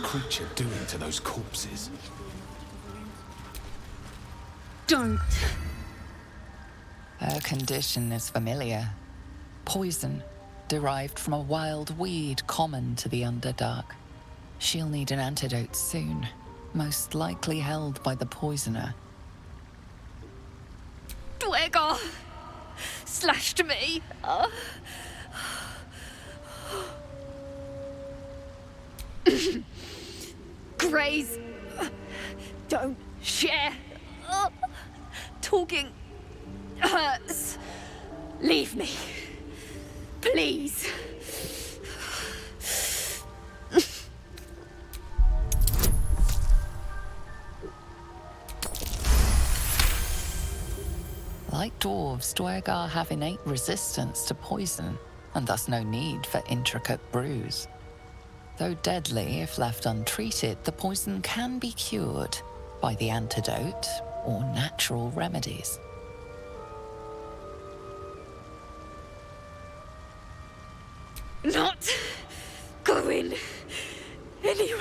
creature doing to those corpses? Don't. Her condition is familiar. Poison, derived from a wild weed common to the Underdark. She'll need an antidote soon, most likely held by the poisoner. Dwegar slashed me. Greys don't share. Talking hurts. Leave me. Please. Like dwarves, Dwegar have innate resistance to poison, and thus no need for intricate brews. Though deadly if left untreated, the poison can be cured by the antidote or natural remedies. Not going anywhere.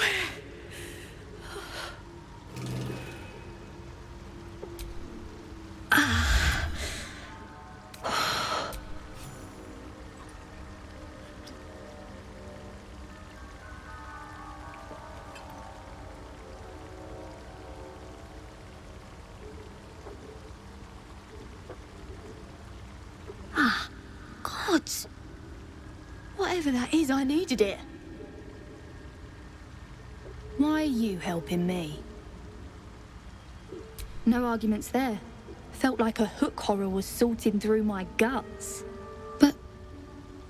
Gods. Whatever that is, I needed it. Why are you helping me? No arguments there. Felt like a hook horror was sorting through my guts. But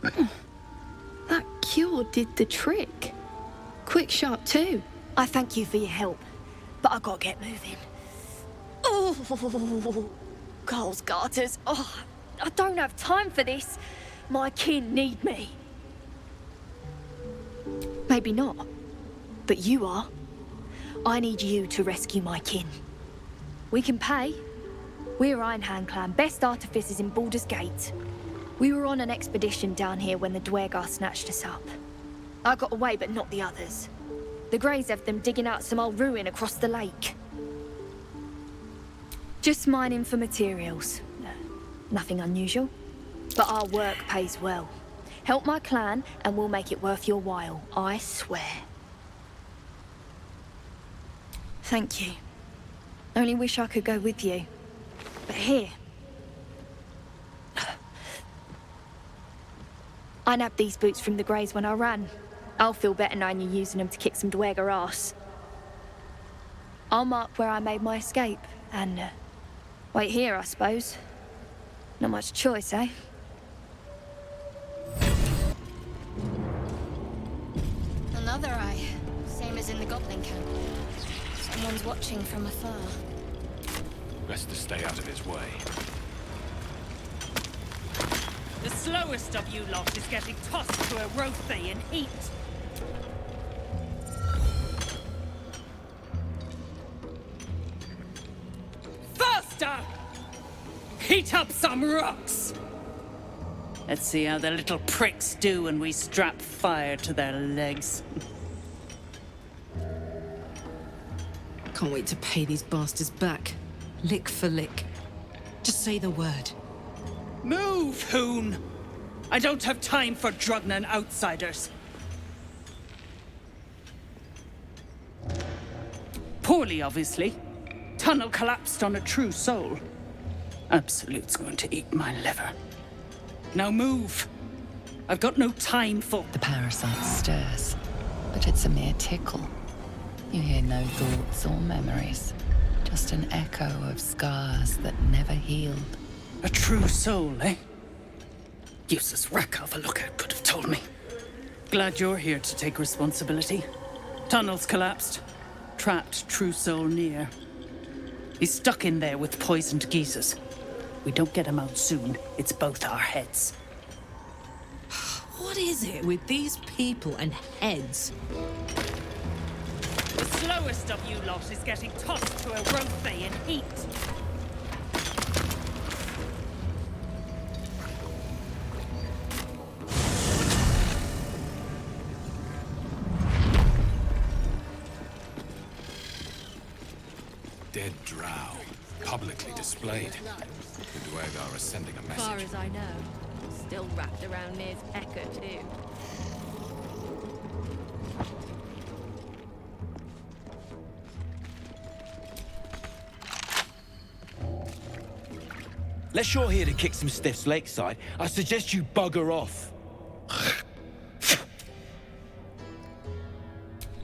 that cure did the trick. Quick, sharp too. I thank you for your help, but I gotta get moving. Oh, Carl's garters. Oh, I don't have time for this. My kin need me. Maybe not, but you are. I need you to rescue my kin. We can pay. We're Ironhand Clan, best artificers in Baldur's Gate. We were on an expedition down here when the Dwegar snatched us up. I got away, but not the others. The Greys have them digging out some old ruin across the lake. Just mining for materials. Nothing unusual. But our work pays well. Help my clan, and we'll make it worth your while, I swear. Thank you. Only wish I could go with you. But here... I nabbed these boots from the Greys when I ran. I'll feel better knowing you're using them to kick some Dwegar ass. I'll mark where I made my escape, and wait here, I suppose. Not much choice, eh? Another eye, same as in the goblin camp. Someone's watching from afar. Best to stay out of his way. The slowest of you lot is getting tossed to a Rothe in heat. Faster! Heat up some rocks! Let's see how the little pricks do when we strap fire to their legs. Can't wait to pay these bastards back. Lick for lick. Just say the word. Move, Hoon! I don't have time for Drugnan outsiders. Poorly, obviously. Tunnel collapsed on a true soul. Absolute's going to eat my liver. Now move. I've got no time for... The parasite stirs, but it's a mere tickle. You hear no thoughts or memories, just an echo of scars that never healed. A true soul, eh? Useless wreck of a lookout could have told me. Glad you're here to take responsibility. Tunnels collapsed. Trapped true soul near. He's stuck in there with poisoned geezers. We don't get him out soon, it's both our heads. What is it with these people and heads? The slowest of you lot is getting tossed to a Rothe in heat. dead drow, publicly displayed. The Duergar are sending a As far message. as I know, still wrapped around Nere's Echo too. Unless you're here to kick some stiffs lakeside, I suggest you bugger off.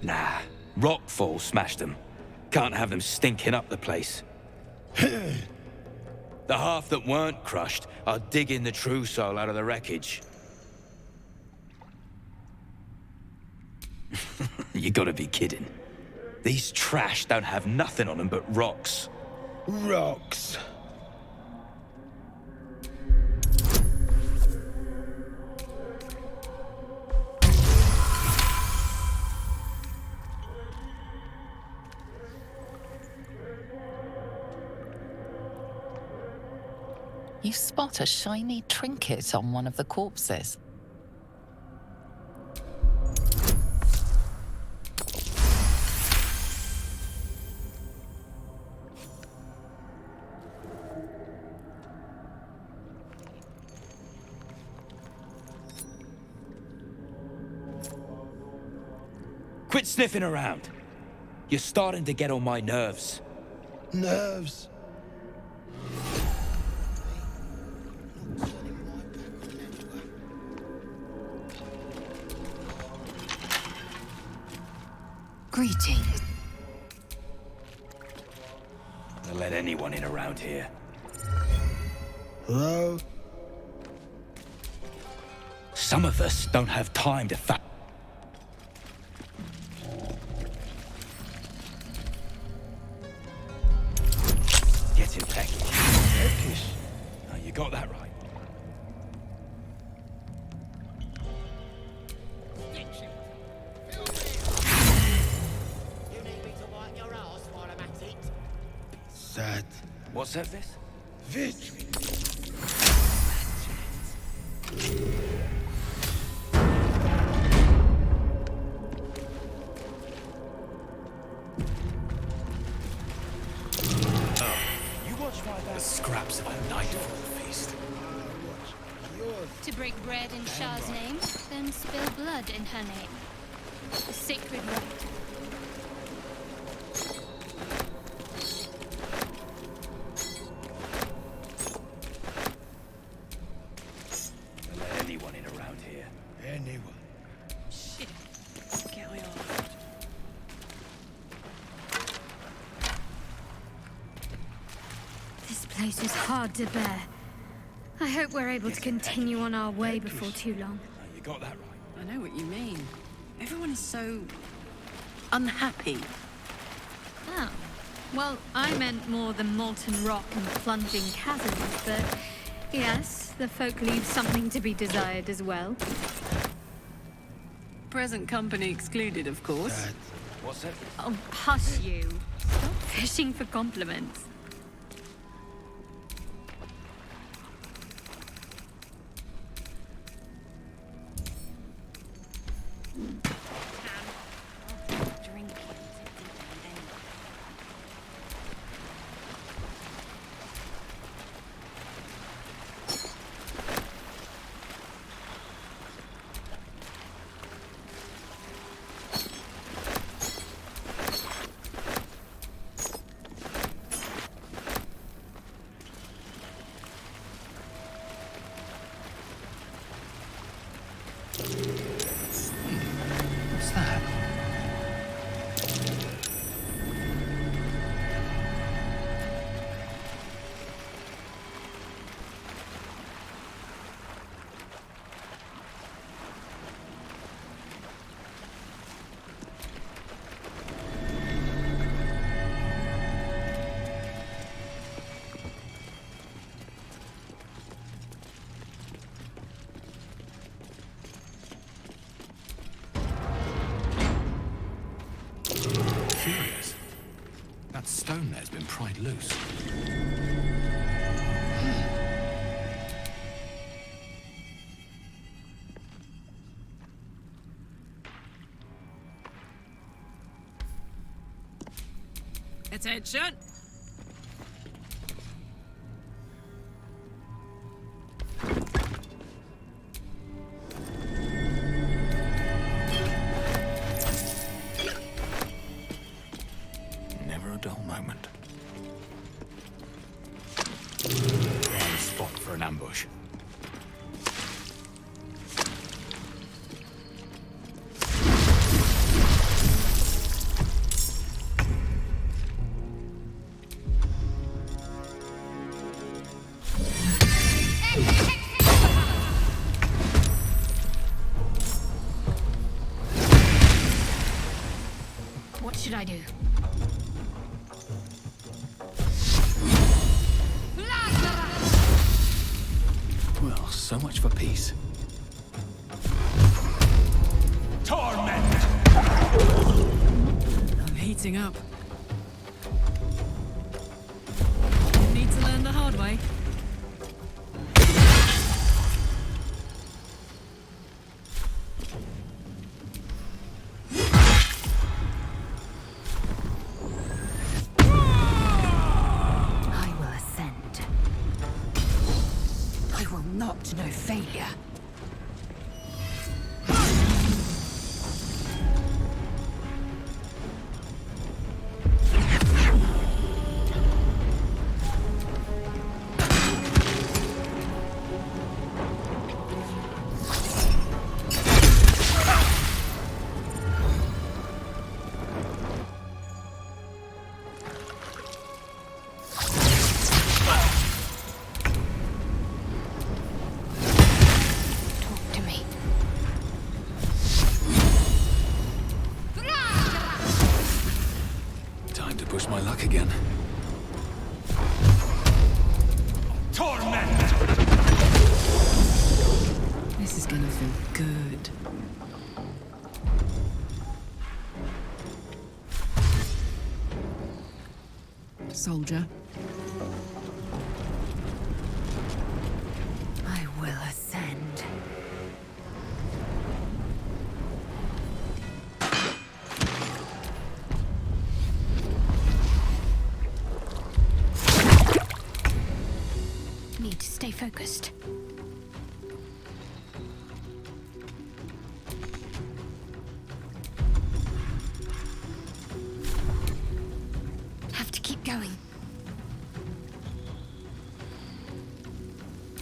Nah, rockfall smashed them. Can't have them stinking up the place. The half that weren't crushed are digging the true soul out of the wreckage. You gotta be kidding. These trash don't have nothing on them but rocks. Rocks. You spot a shiny trinket on one of the corpses. Quit sniffing around. You're starting to get on my nerves. Nerves. Greetings. Don't let anyone in around here. Hello? Some of us don't have time to Get in peckish. Peckish. Oh, you got that right. Sad. What's that, Vis? Victory. You watch my The scraps of a nightfall feast. To break bread in Shah's name, then spill blood in her name. A sacred rite. Don't let anyone in around here. Anyone. Shit. Get me off. This place is hard to bear. I hope we're able to continue on our way before too long. Oh, you got that right. I know what you mean. Everyone is so unhappy. Oh. Well, I meant more the molten rock and plunging chasms, but yes, the folk leave something to be desired as well. Present company excluded, of course. Sad. What's that? Oh, hush you. Stop fishing for compliments. What's that? Curious. That stone there's been pried loose. Attention! spot for an ambush. What should I do? Well, so much for peace. Torment! I'm heating up. Need to learn the hard way. I will ascend. I will not know failure. Talk to me. Time to push my luck again. Torment! This is gonna feel good. Soldier. I will ascend. Need to stay focused. Have to keep going.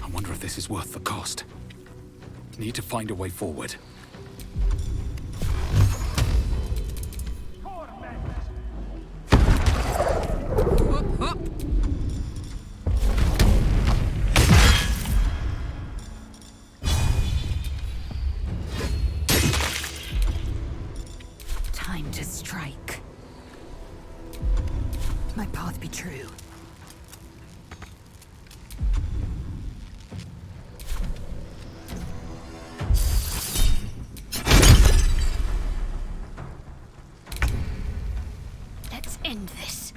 I wonder if this is worth the cost. Need to find a way forward. Hop, hop. Time to strike. My path be true. Let's end this.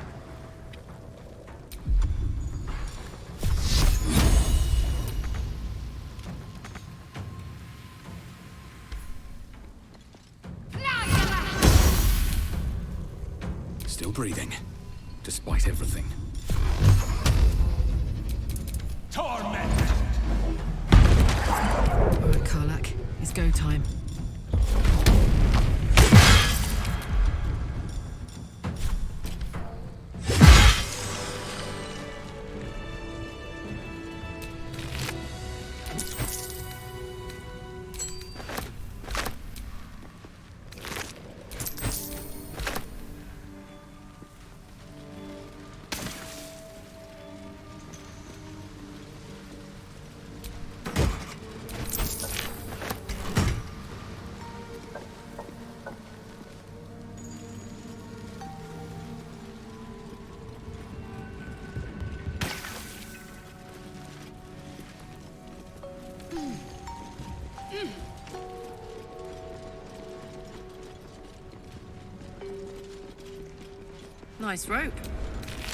Still breathing, despite everything. Torment! All right, Karlak. It's go time. Nice rope.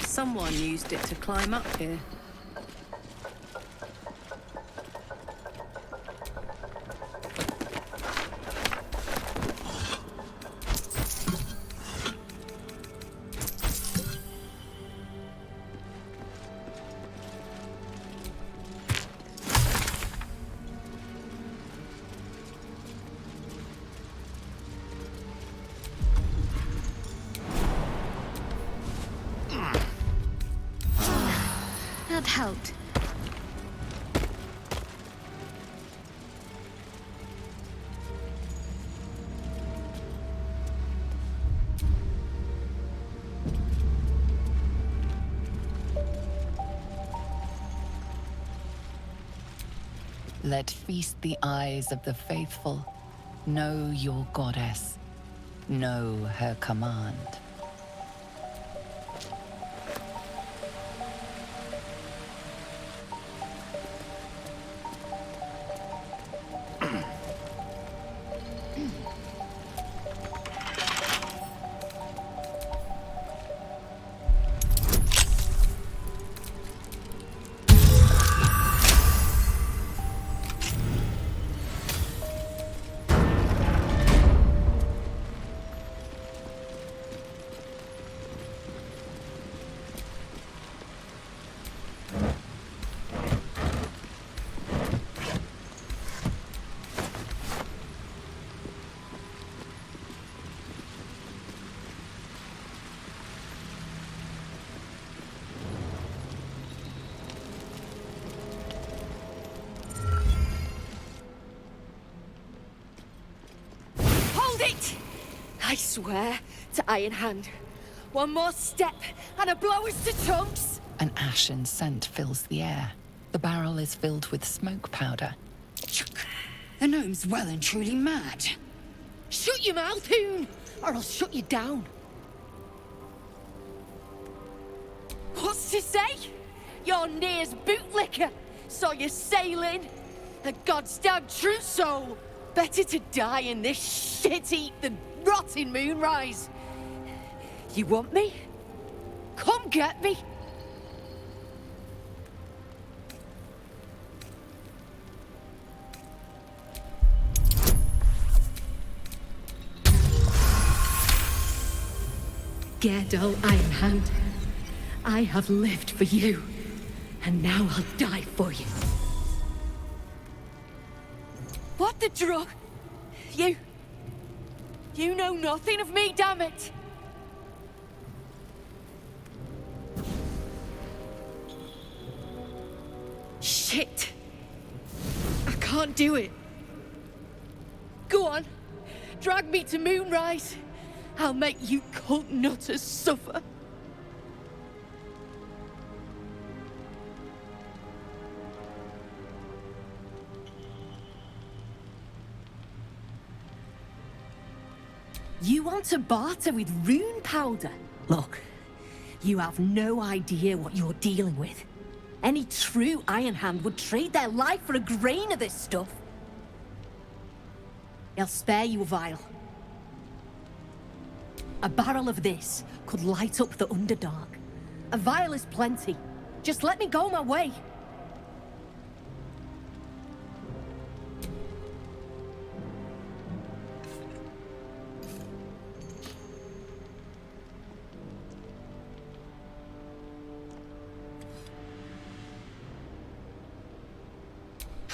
Someone used it to climb up here. That helped. Let feast the eyes of the faithful. Know your goddess. Know her command. I swear to Iron Hand, one more step and a blow us to tongues. An ashen scent fills the air. The barrel is filled with smoke powder. The gnome's well and truly mad. Shut your mouth, Hoon, or I'll shut you down. What's to say? You're Nere's bootlicker. Saw you sailing. A goddamn true soul. Better to die in this shit heap than rot in Moonrise. You want me? Come get me. Gerdo Iron Hand, I have lived for you, and now I'll die for you. What the drug? You know nothing of me, damn it! Shit! I can't do it. Go on, drag me to Moonrise. I'll make you cult nutters suffer. You want to barter with rune powder? Look, you have no idea what you're dealing with. Any true Iron Hand would trade their life for a grain of this stuff. I'll spare you a vial. A barrel of this could light up the Underdark. A vial is plenty. Just let me go my way.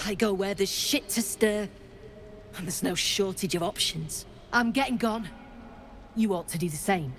I go where there's shit to stir, and there's no shortage of options. I'm getting gone. You ought to do the same.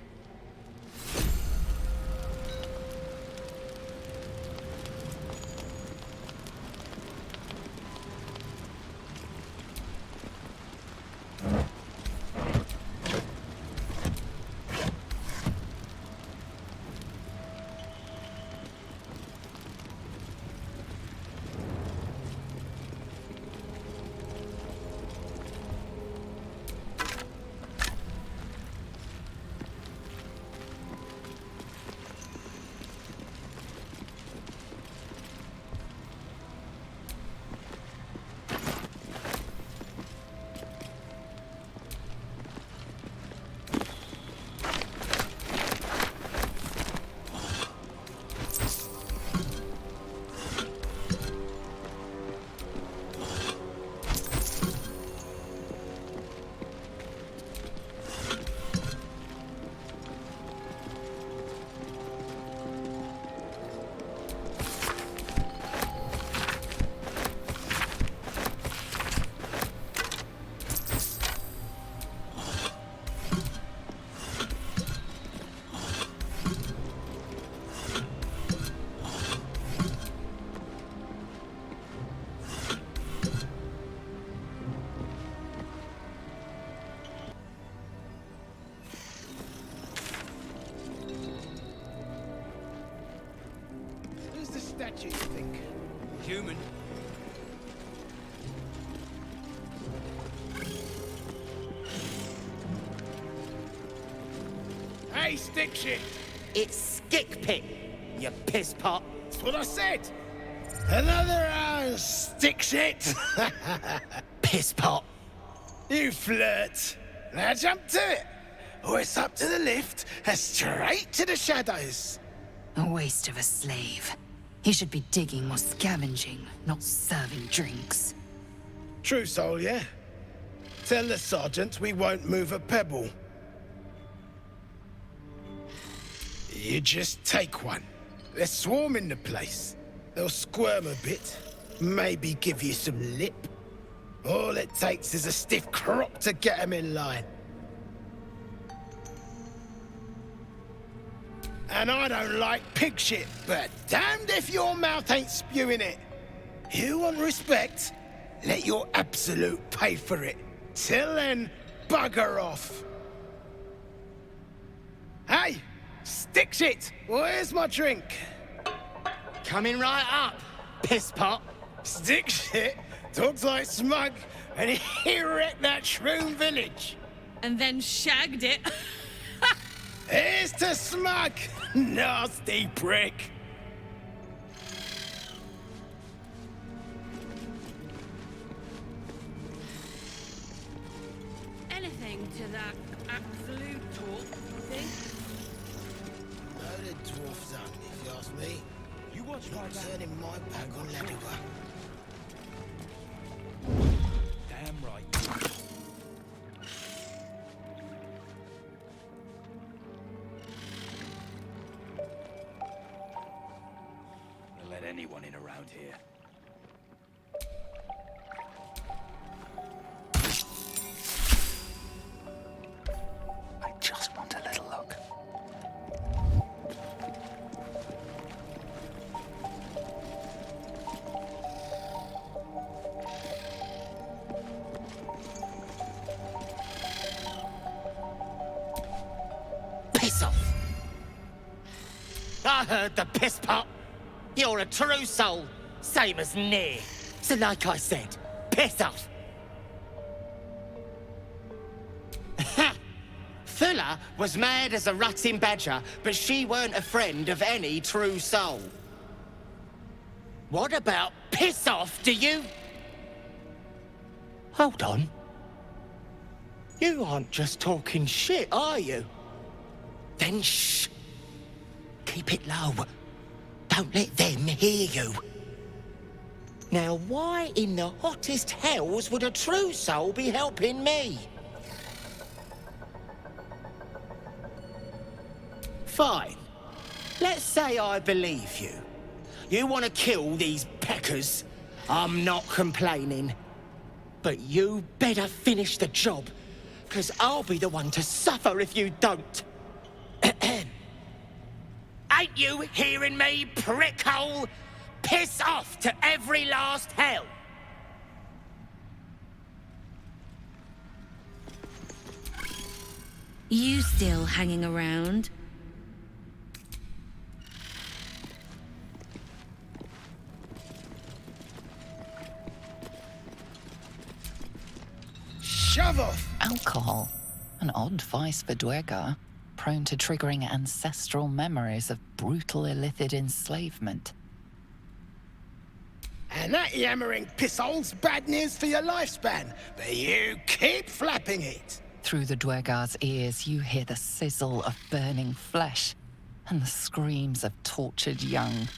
Who's the statue, you think? Human. say stick shit? It's Skick Pit, you piss pot. That's what I said. Another stick shit. Piss pot. You flirt. Now jump to it. Or it's up to the lift and straight to the shadows. A waste of a slave. He should be digging or scavenging, not serving drinks. True soul, yeah? Tell the sergeant we won't move a pebble. You just take one. They're swarming the place. They'll squirm a bit, maybe give you some lip. All it takes is a stiff crop to get them in line. And I don't like pig shit, but damned if your mouth ain't spewing it. You want respect? Let your absolute pay for it. Till then, bugger off. Hey, stick shit, where's my drink? Coming right up, piss pot. Stick shit talks like smug, and he wrecked that shroom village. And then shagged it. Here's to smug, nasty prick. Anything to that absolute talk, you think? No, the dwarf done, if you ask me. You watch my turning my back on Ladua. Damn right. They'll let anyone in around here. I just want a little look. Piss off. I heard the piss pot. You're a true soul, same as Nere. So like I said, piss off. Fuller was mad as a rutting badger, but she weren't a friend of any true soul. What about piss off, do you? Hold on. You aren't just talking shit, are you? Then shh. Keep it low. Don't let them hear you. Now, why in the hottest hells would a true soul be helping me? Fine. Let's say I believe you. You want to kill these peckers. I'm not complaining. But you better finish the job, because I'll be the one to suffer if you don't. Ain't you hearing me, prickhole? Piss off to every last hell! You still hanging around? Shove off! Alcohol. An odd vice for Duergar, prone to triggering ancestral memories of brutal illithid enslavement. And that yammering pisshole's bad news for your lifespan, but you keep flapping it. Through the Duergar's ears, you hear the sizzle of burning flesh and the screams of tortured young.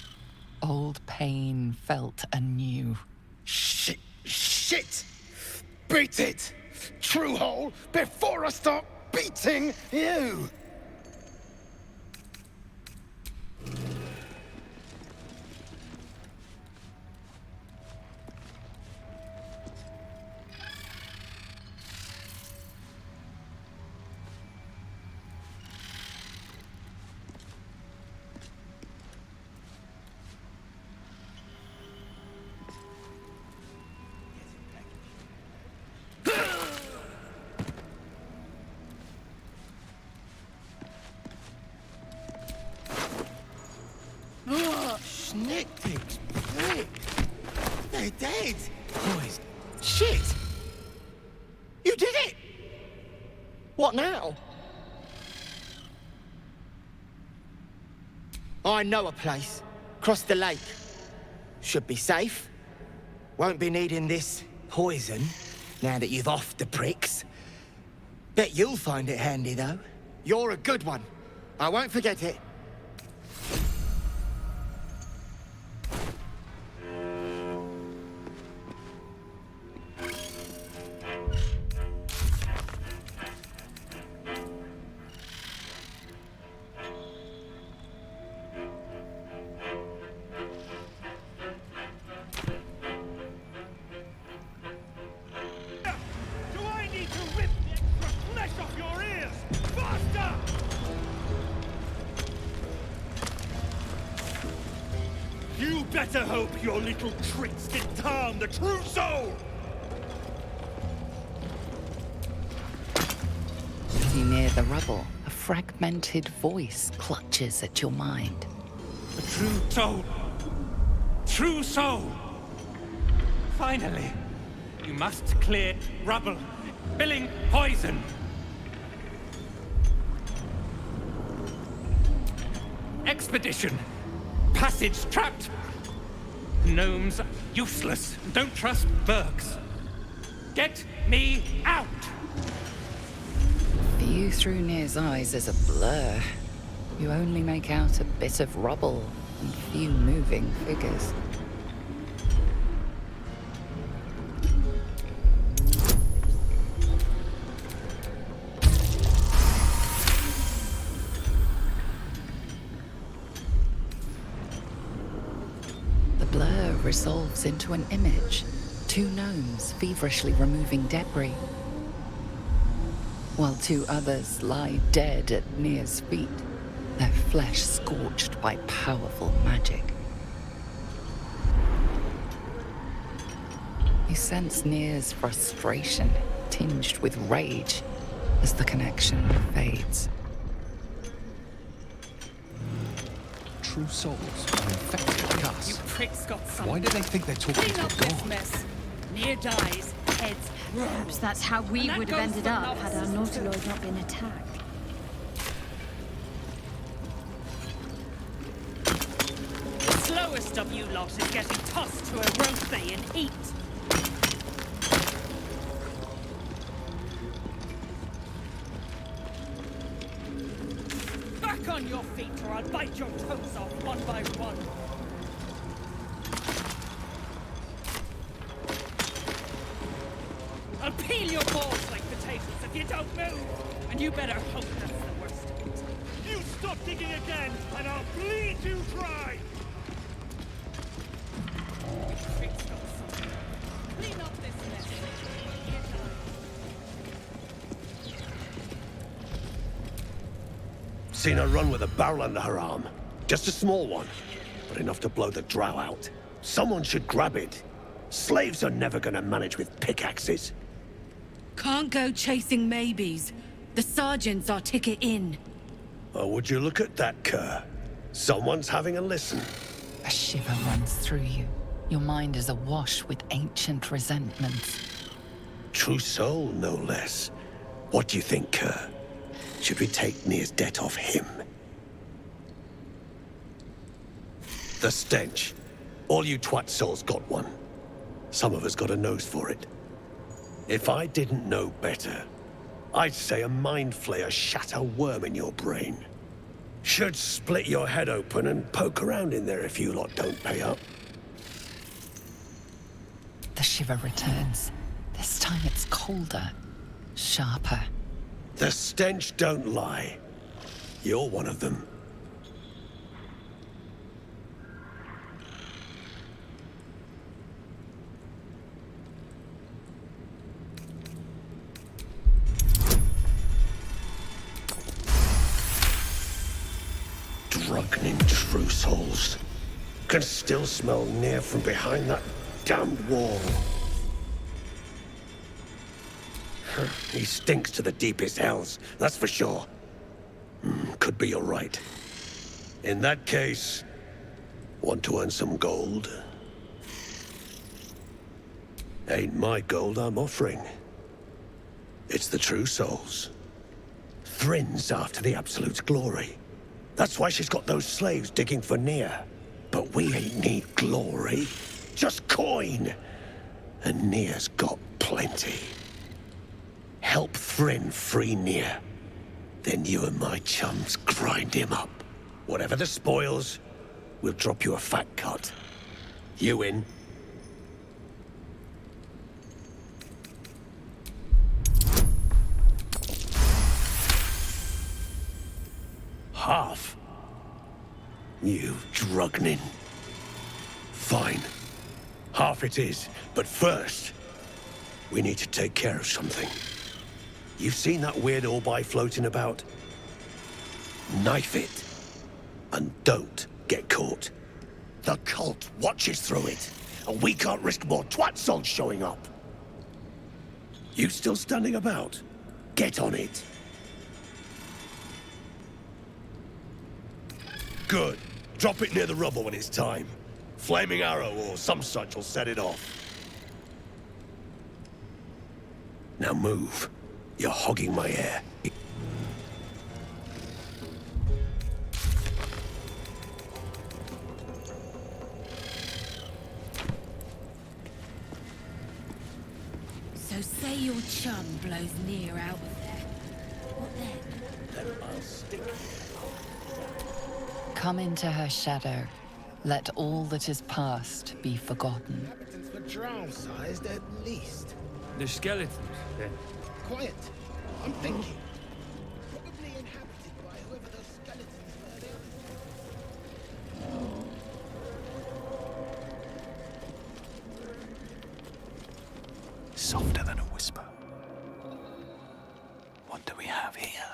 Old pain felt anew. Shit! Shit! Beat it! True hole, before I start beating you! Schnicktigs, prick. They're dead. Boys, shit. You did it. What now? I know a place. Across the lake. Should be safe. Won't be needing this poison, now that you've offed the pricks. Bet you'll find it handy, though. You're a good one. I won't forget it. You better hope your little tricks didn't harm the true soul! As you near the rubble, a fragmented voice clutches at your mind. The true soul! True soul! Finally! You must clear rubble, spilling poison! Expedition! Passage trapped! Gnomes useless. Don't trust Burks. Get me out! View through Near's eyes is a blur. You only make out a bit of rubble and few moving figures. Resolves into an image. Two gnomes feverishly removing debris, while two others lie dead at Near's feet, their flesh scorched by powerful magic. You sense Near's frustration, tinged with rage, as the connection fades. True souls are infected like us. You pricks got something. Why do they think they're talking Clean to up a this god? mess. Near dies, heads roll. Perhaps that's how we And would that have goes ended for up had our novices too. Nautiloid not been attacked. The slowest of you lot is getting tossed to a roast bay in heat. Back on your feet or I'll bite your toes off one by one. I'll peel your balls like potatoes if you don't move. And you better hope that's the worst of it. You stop digging again, and I'll bleed you dry! You pricks got something. Clean up this mess. Seen her run with a barrel under her arm. Just a small one, but enough to blow the drow out. Someone should grab it. Slaves are never gonna manage with pickaxes. Can't go chasing maybes. The sergeant's our ticket in. Oh, would you look at that, Kerr? Someone's having a listen. A shiver runs through you. Your mind is awash with ancient resentments. True soul, no less. What do you think, Kerr? Should we take Nir's debt off him? The stench. All you twat souls got one. Some of us got a nose for it. If I didn't know better, I'd say a mind flayer shat a worm in your brain. Should split your head open and poke around in there if you lot don't pay up. The shiver returns. This time it's colder, sharper. The stench don't lie. You're one of them. Drunken true souls. Can still smell Nere from behind that damned wall. He stinks to the deepest hells, that's for sure. Could be you're right. In that case, want to earn some gold? Ain't my gold I'm offering. It's the true souls. Thrins after the Absolute's glory. That's why she's got those slaves digging for Nere. But we ain't need glory, just coin. And Nere's got plenty. Help Thryn free Nere. Then you and my chums grind him up. Whatever the spoils, we'll drop you a fat cut. You in? Half? You drugnin. Fine. Half it is, but first, we need to take care of something. You've seen that weird orbi floating about? Knife it. And don't get caught. The cult watches through it, and we can't risk more twat souls showing up. You still standing about? Get on it. Good. Drop it near the rubble when it's time. Flaming arrow or some such will set it off. Now move. You're hogging my air. So say your chum blows Nere out of there. What then? Then I'll stick. Come into her shadow. Let all that is past be forgotten. Inhabitants were drow-sized at least. The skeletons, then. Quiet. I'm thinking. Probably inhabited by whoever those skeletons were. Softer than a whisper. What do we have here?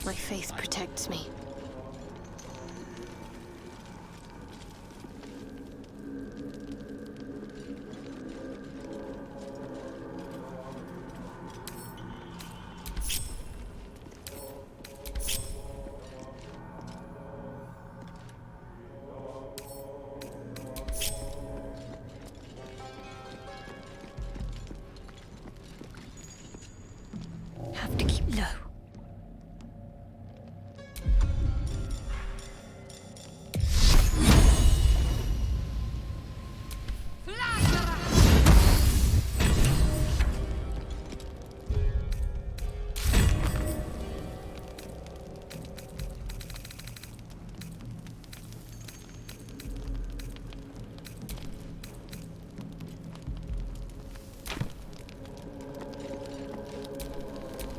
My faith protects me. Have to keep low.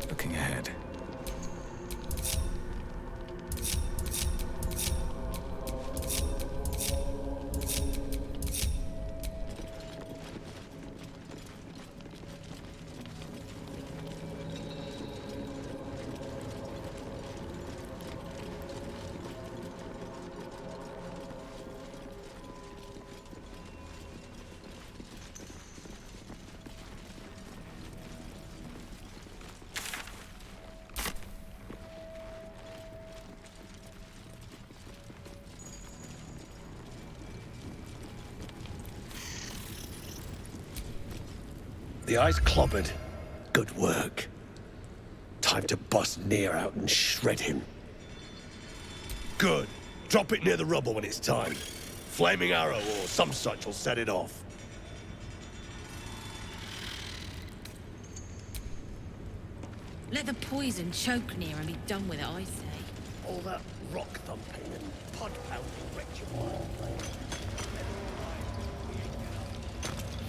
Looking ahead. The eye's clobbered. Good work. Time to bust Nere out and shred him. Good. Drop it near the rubble when it's time. Flaming arrow or some such will set it off. Let the poison choke Nere and be done with it, I say. All that rock thumping and pod pounding wrecked your mind.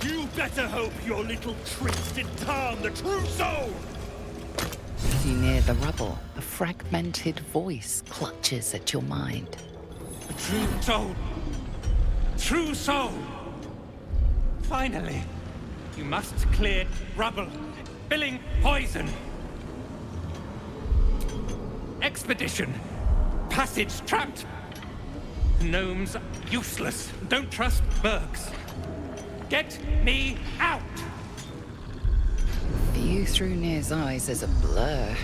You better hope your little tricks didn't harm the true soul! As you near the rubble, a fragmented voice clutches at your mind. The true soul! True soul! Finally! You must clear rubble, filling poison. Expedition. Passage trapped. Gnomes useless. Don't trust Burks. Get me out! View through Nere's eyes is a blur.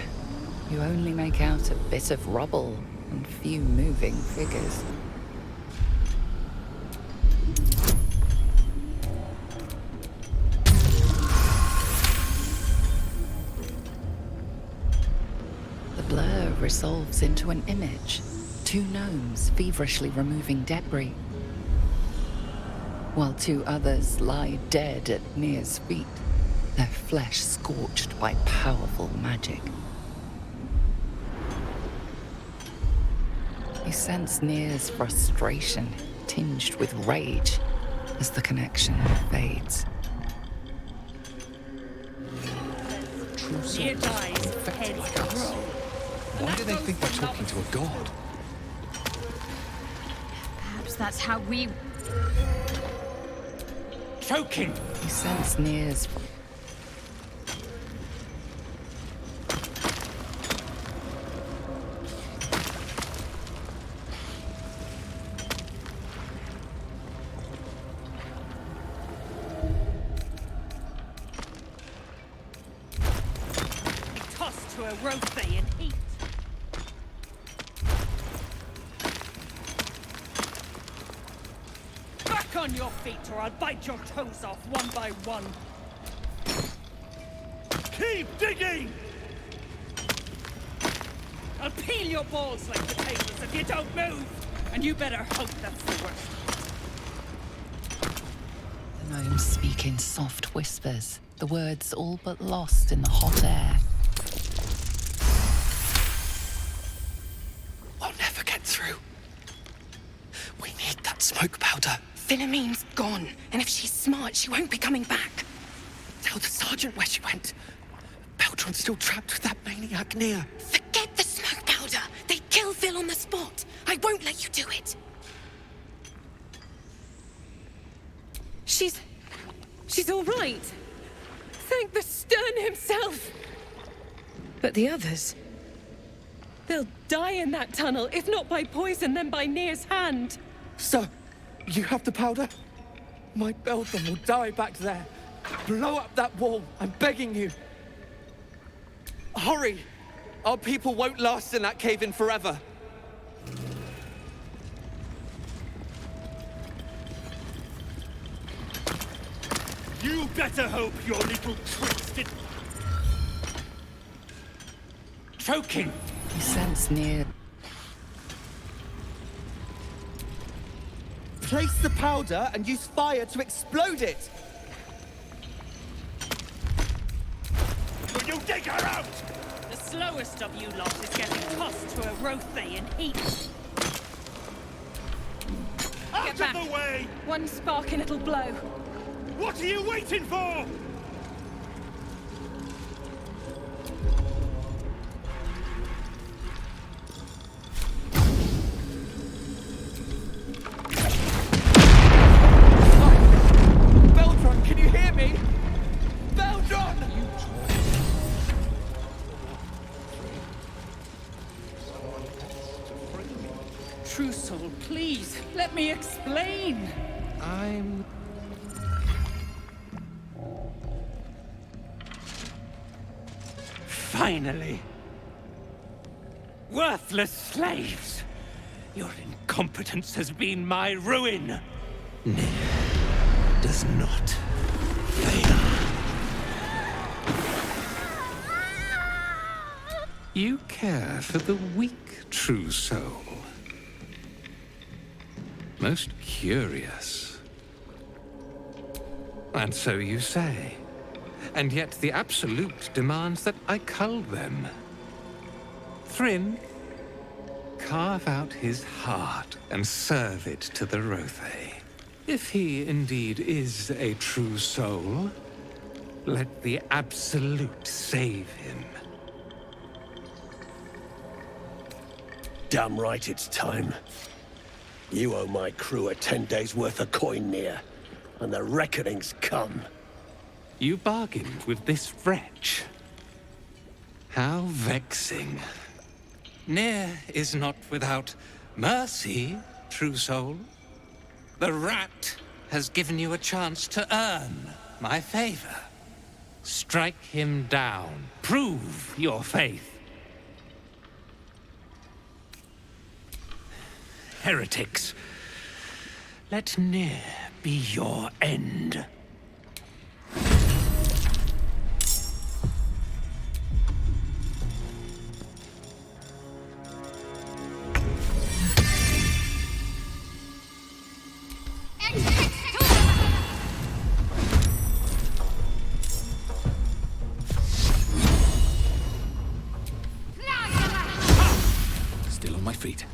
You only make out a bit of rubble and few moving figures. The blur resolves into an image. 2 gnomes feverishly removing debris, while 2 others lie dead at Nere's feet, their flesh scorched by powerful magic. You sense Nere's frustration, tinged with rage, as the connection fades. Near dies, heads grow. Why do they think they're talking to a god? Perhaps that's how we... Choking! You sense Nere's... Tossed to a rothe in heat. Back on your feet or I'll bite your toes off one by one. Keep digging! I'll peel your balls like potatoes if you don't move! And you better hope that's the worst. The gnomes speak in soft whispers, the words all but lost in the hot air. We'll never get through. We need that smoke powder. Philommene's gone, and if she's smart, she won't be coming back. Tell the sergeant where she went. Beltron's still trapped with that maniac Nere. Forget the smoke powder. They'd kill Phil on the spot. I won't let you do it. She's all right. Thank the Stern himself. But the others... they'll die in that tunnel, if not by poison, then by Nere's hand. So, you have the powder? My Belgium will die back there. Blow up that wall, I'm begging you. Hurry! Our people won't last in that cave-in forever. You better hope your little tricks did... Choking! You sense Nere... Place the powder and use fire to explode it! Will you dig her out? The slowest of you lot is getting tossed to a rothe in heat. Out Get of back. the way! One spark and it'll blow. What are you waiting for? Beltron, can you hear me? Beltron! True soul, please, let me explain. I'm... Finally! Worthless slaves! Your incompetence has been my ruin! Does not fail. You care for the weak, true soul. Most curious. And so you say. And yet the Absolute demands that I cull them. Thrym, carve out his heart and serve it to the Rothe. If he indeed is a true soul, let the Absolute save him. Damn right it's time. You owe my crew a 10 days' worth of coin, Nere, and the reckoning's come. You bargained with this wretch. How vexing. Nere is not without mercy, true soul. The rat has given you a chance to earn my favor. Strike him down. Prove your faith. heretics. Let Nere be your end. Still on my feet.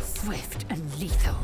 Swift and lethal.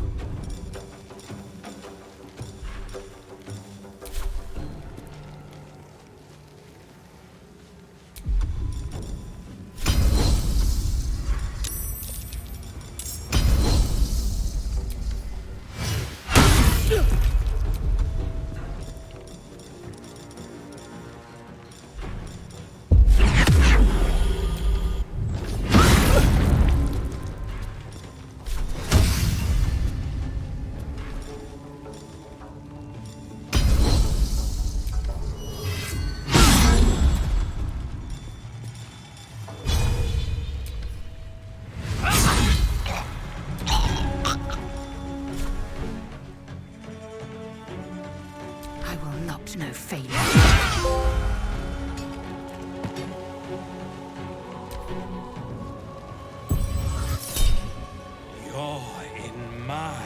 No failure. You're in my...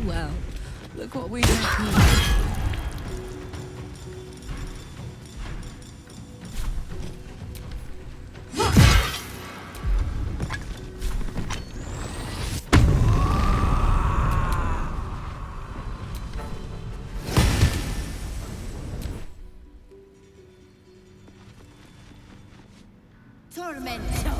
Well, look what we have. Tormentor.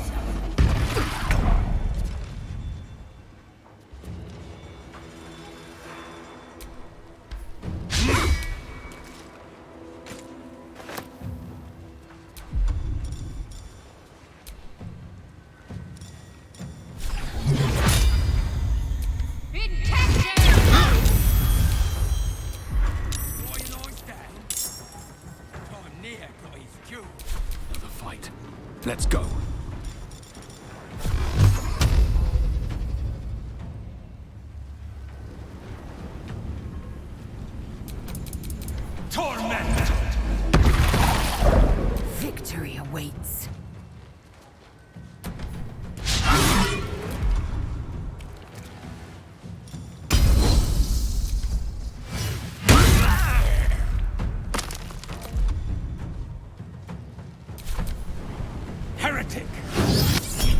Another fight. Let's go. Torment! Victory awaits. Heretic!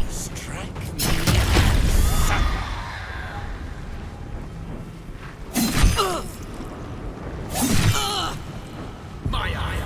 Strike me. My eye!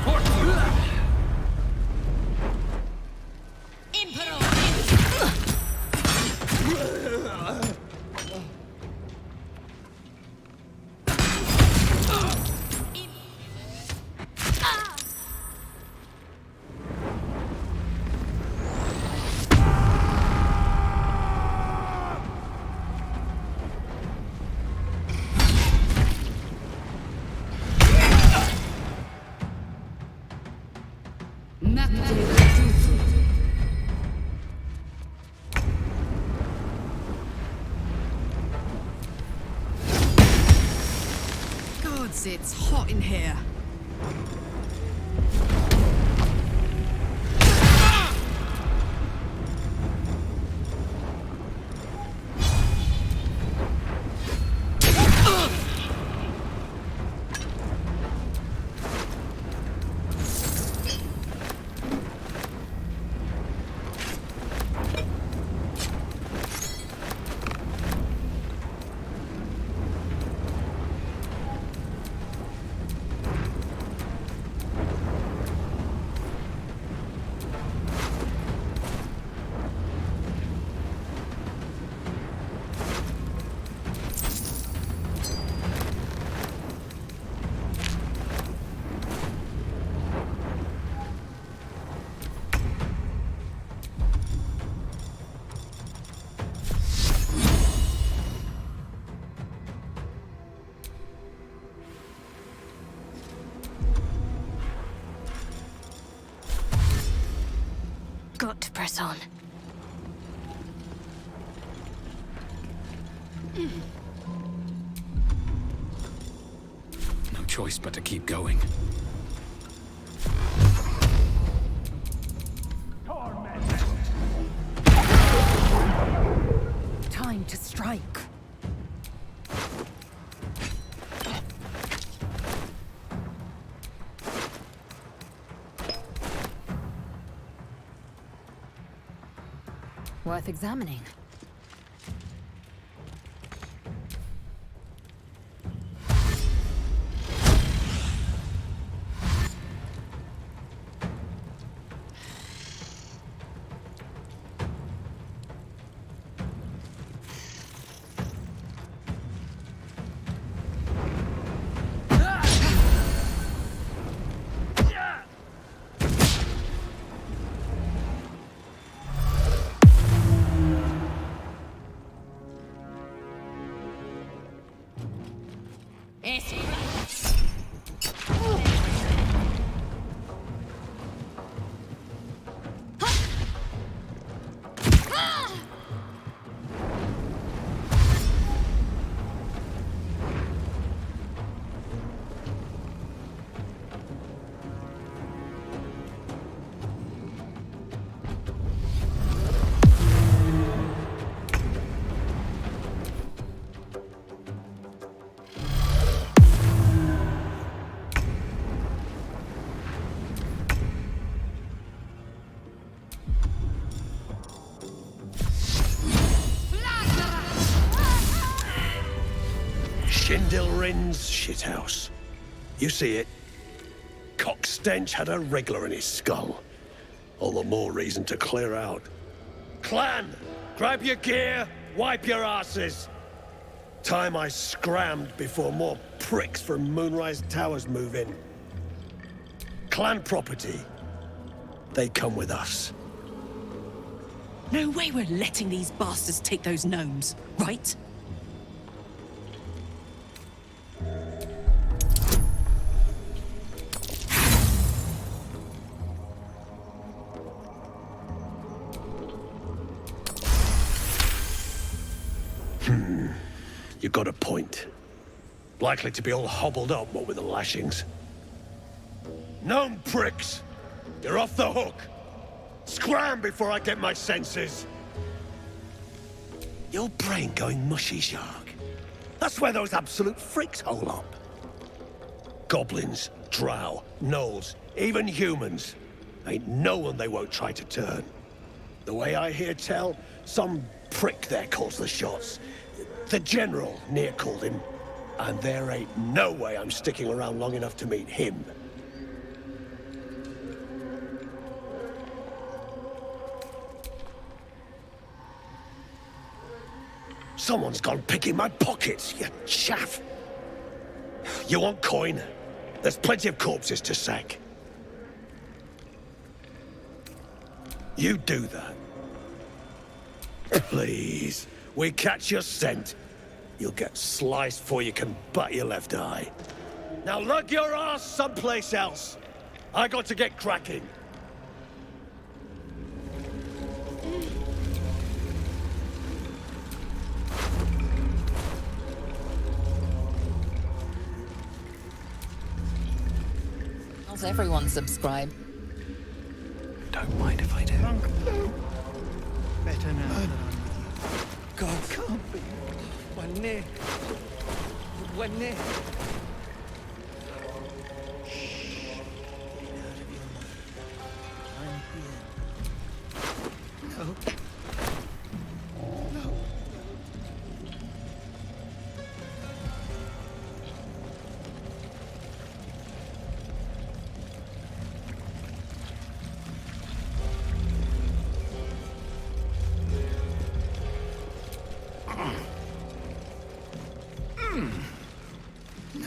Gods, it's hot in here. got to press on. No choice but to keep going. Time to strike. Worth examining. Shindilrin's shithouse. You see it? Cock stench had a wriggler in his skull. All the more reason to clear out. Clan! Grab your gear, wipe your asses! Time I scrammed before more pricks from Moonrise Towers move in. Clan property. They come with us. No way we're letting these bastards take those gnomes, right? You got a point. Likely to be all hobbled up, what with the lashings. Gnome pricks! You're off the hook! Scram before I get my senses! Your brain going mushy, Shark. That's where those absolute freaks hole up. Goblins, drow, gnolls, even humans. Ain't no one they won't try to turn. The way I hear tell, some prick there calls the shots. The General, Nere called him. And there ain't no way I'm sticking around long enough to meet him. Someone's gone picking my pockets, you chaff. You want coin? There's plenty of corpses to sack. You do that. Please, we catch your scent. You'll get sliced before you can bat your left eye. Now lug your ass someplace else. I got to get cracking. How's everyone subscribe? Don't mind if I do. Better now that I'm with you. God can't be. One near. One near. I'm here. No. No.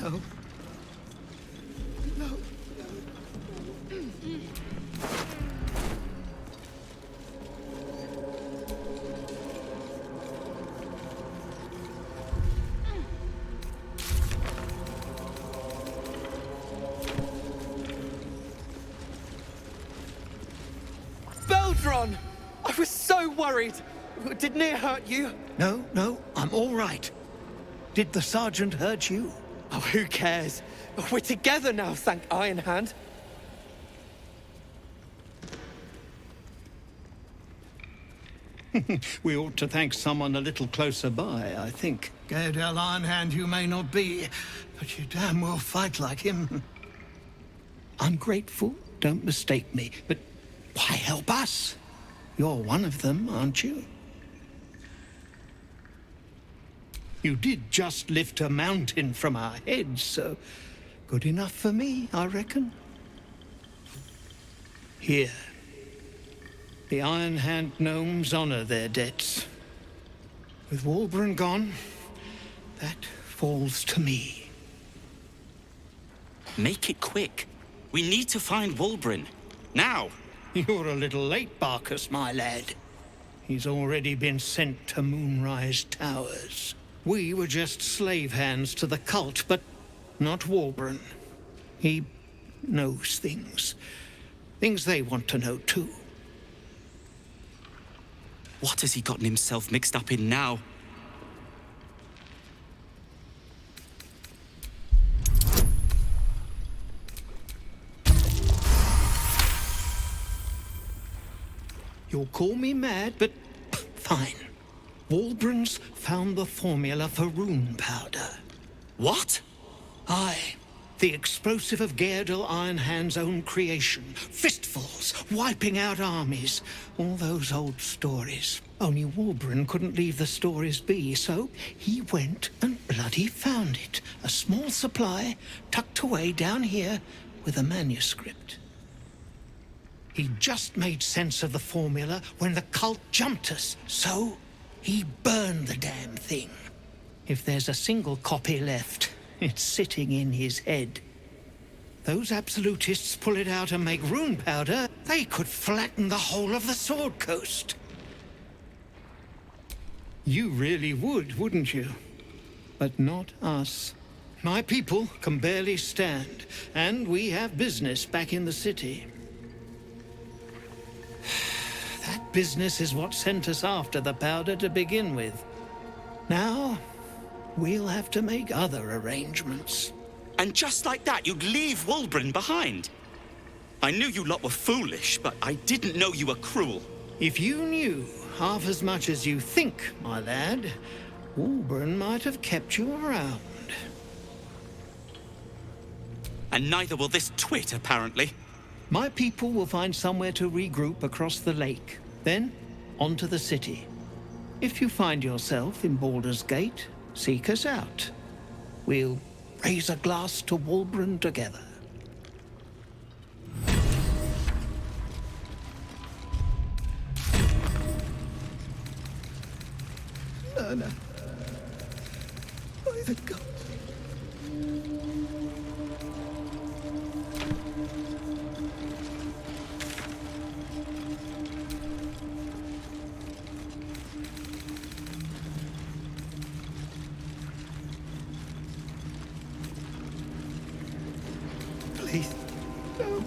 No. worried. Did Nere hurt you? No, I'm all right. Did the sergeant hurt you? Oh, who cares? We're together now, thank Iron Hand. We ought to thank someone a little closer by, I think. Gaedel Ironhand you may not be, but you damn well fight like him. I'm grateful, don't mistake me, but why help us? You're one of them, aren't you? You did just lift a mountain from our heads, so good enough for me, I reckon. Here. The Iron Hand gnomes honor their debts. With Walburn gone, that falls to me. Make it quick. We need to find Walburn. Now! You're a little late, Barkus, my lad. He's already been sent to Moonrise Towers. We were just slave hands to the cult, but not Walburn. He knows things. Things they want to know, too. What has he gotten himself mixed up in now? You'll call me mad, but fine. Walbrun's found the formula for rune powder. What? Aye. The explosive of Gaedel Ironhand's own creation. Fistfuls, wiping out armies. All those old stories. Only Walburn couldn't leave the stories be, so he went and bloody found it. A small supply, tucked away down here with a manuscript. He just made sense of the formula when the cult jumped us, so he burned the damn thing. If there's a single copy left, it's sitting in his head. Those absolutists pull it out and make rune powder, they could flatten the whole of the Sword Coast. You really would, wouldn't you? But not us. My people can barely stand, and we have business back in the city. That business is what sent us after the powder to begin with. Now, we'll have to make other arrangements. And just like that, you'd leave Walburn behind? I knew you lot were foolish, but I didn't know you were cruel. If you knew half as much as you think, my lad, Walburn might have kept you around. And neither will this twit, apparently. My people will find somewhere to regroup across the lake. Then, onto the city. If you find yourself in Baldur's Gate, seek us out. We'll raise a glass to Walburn together. No. By the gods. Please, no.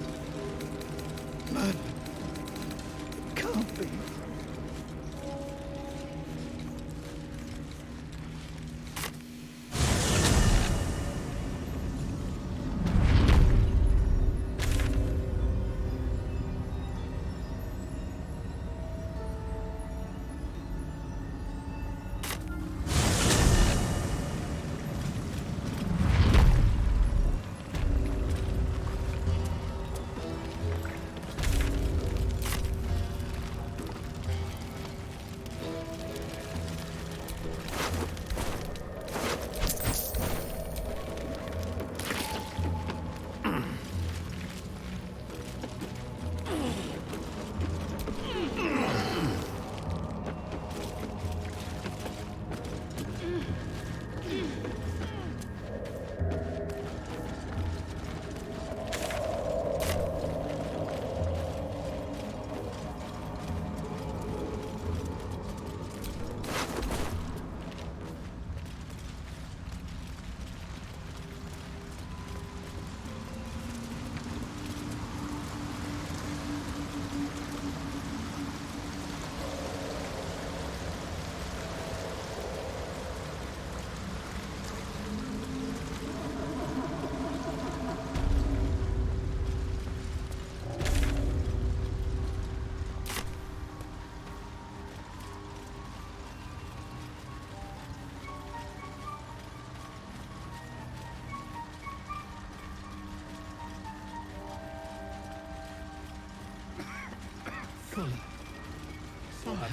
Man, it can't be.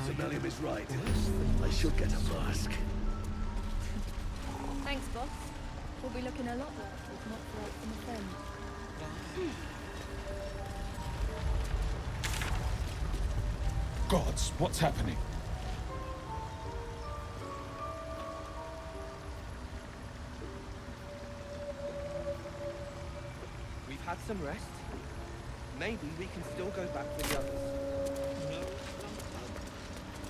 Semelium is right. I should get a mask. Thanks, boss. We'll be looking a lot like we've not right from a friend. Gods, what's happening? We've had some rest. Maybe we can still go back for the others.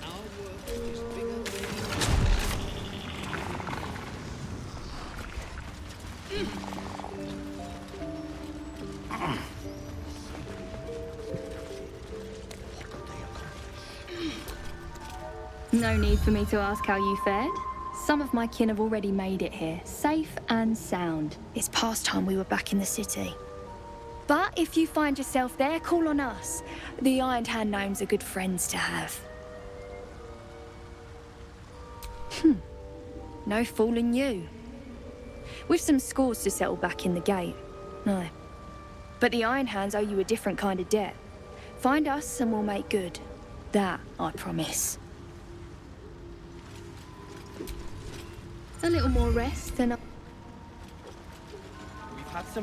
Our work is bigger than No need for me to ask how you fared. Some of my kin have already made it here, safe and sound. It's past time we were back in the city. But if you find yourself there, call on us. The Iron Hand gnomes are good friends to have. No fooling you. We've some scores to settle back in the gate. No. But the Iron Hands owe you a different kind of debt. Find us and we'll make good. That, I promise. A little more rest and We've had some